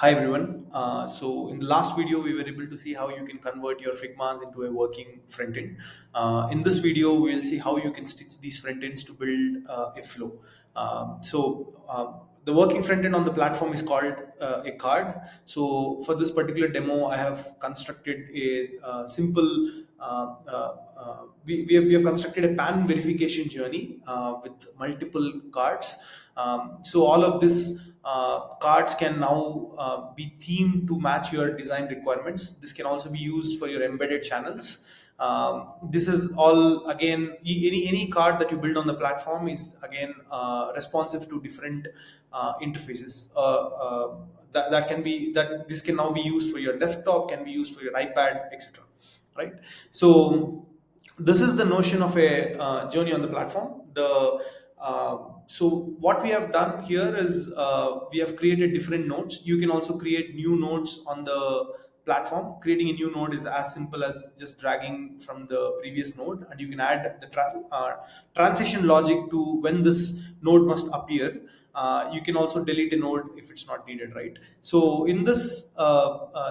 Hi everyone. So in the last video, we were able to see how you can convert your Figmas into a working front end. In this video, we will see how you can stitch these front ends to build a flow. The working front end on the platform is called a card. So for this particular demo, I have constructed a simple. We have constructed a pan verification journey with multiple cards. So all of this cards can now be themed to match your design requirements. This can also be used for your embedded channels. This is all again any card that you build on the platform is again responsive to different interfaces. That this can now be used for your desktop, can be used for your iPad, etc. Right? So this is the notion of a journey on the platform. So what we have done here is we have created different nodes. You can also create new nodes on the platform. Creating a new node is as simple as just dragging from the previous node, and you can add the transition logic to when this node must appear. You can also delete a node if it's not needed, right? So in this,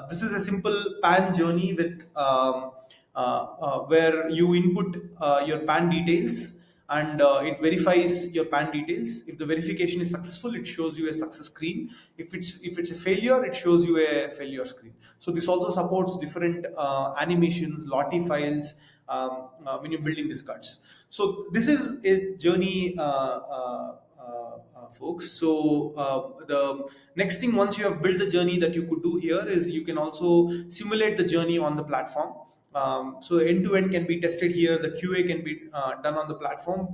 this is a simple pan journey with where you input your pan details, and it verifies your pan details. If the verification is successful, it shows you a success screen. If it's a failure, it shows you a failure screen. So this also supports different animations, lottie files when you're building these cards. So this is a journey, folks. So the next thing, once you have built the journey, that you could do here is you can also simulate the journey on the platform. So end to end can be tested here. The QA can be done on the platform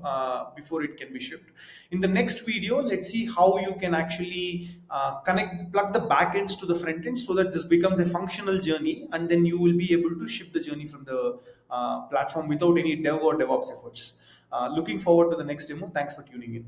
before it can be shipped. In the next video, let's see how you can actually plug the backends to the front end so that this becomes a functional journey, and then you will be able to ship the journey from the platform without any dev or DevOps efforts. Looking forward to the next demo. Thanks for tuning in.